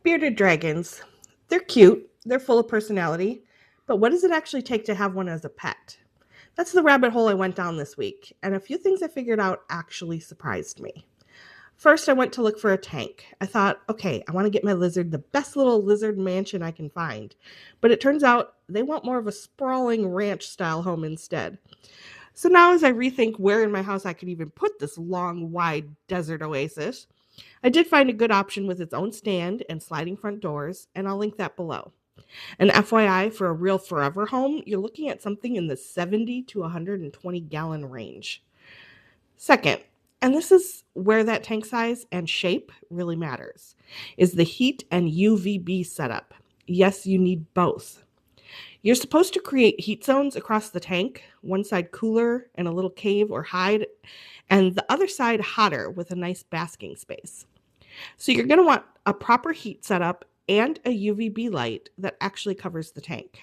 Bearded dragons. They're cute, they're full of personality, but what does it actually take to have one as a pet? That's the rabbit hole I went down this week, and a few things I figured out actually surprised me. First, I went to look for a tank. I thought, okay, I want to get my lizard the best little lizard mansion I can find. But it turns out they want more of a sprawling ranch style home instead. So now, as I rethink where in my house I could even put this long, wide desert oasis, I did find a good option with its own stand and sliding front doors, and I'll link that below. And FYI, for a real forever home, you're looking at something in the 70 to 120 gallon range. Second, and this is where that tank size and shape really matters, is the heat and UVB setup. Yes, you need both. You're supposed to create heat zones across the tank, one side cooler and a little cave or hide, and the other side hotter with a nice basking space. So you're going to want a proper heat setup and a UVB light that actually covers the tank.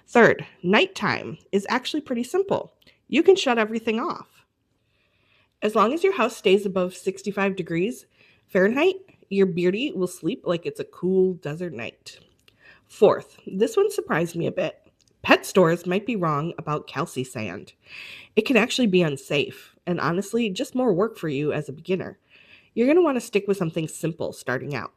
Third, nighttime is actually pretty simple. You can shut everything off. As long as your house stays above 65 degrees Fahrenheit, your beardy will sleep like it's a cool desert night. Fourth, this one surprised me a bit. Pet stores might be wrong about calci sand. It can actually be unsafe, and honestly, just more work for you as a beginner. You're going to want to stick with something simple starting out.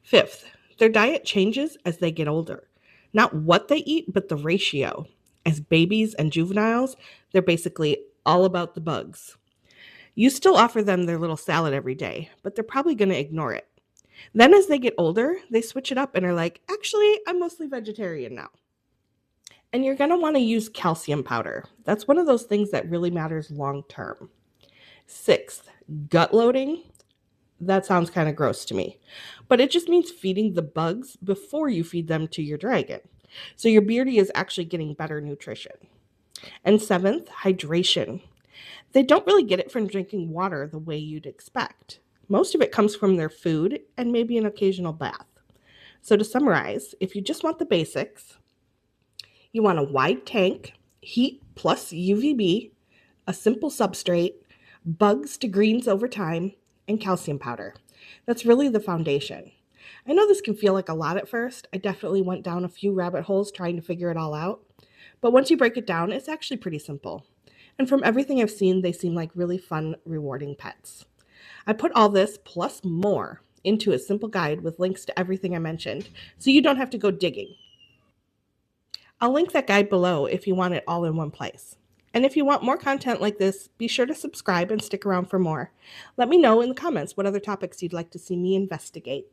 Fifth, their diet changes as they get older. Not what they eat, but the ratio. As babies and juveniles, they're basically all about the bugs. You still offer them their little salad every day, but they're probably going to ignore it. Then as they get older, they switch it up and are like, actually, I'm mostly vegetarian now. And you're going to want to use calcium powder. That's one of those things that really matters long term. Sixth, gut loading. That sounds kind of gross to me, but it just means feeding the bugs before you feed them to your dragon. So your beardy is actually getting better nutrition. And seventh, hydration. They don't really get it from drinking water the way you'd expect. Most of it comes from their food and maybe an occasional bath. So to summarize, if you just want the basics, you want a wide tank, heat plus UVB, a simple substrate, bugs to greens over time, and calcium powder. That's really the foundation. I know this can feel like a lot at first. I definitely went down a few rabbit holes trying to figure it all out. But once you break it down, it's actually pretty simple. And from everything I've seen, they seem like really fun, rewarding pets. I put all this plus more into a simple guide with links to everything I mentioned, so you don't have to go digging. I'll link that guide below if you want it all in one place. And if you want more content like this, be sure to subscribe and stick around for more. Let me know in the comments what other topics you'd like to see me investigate.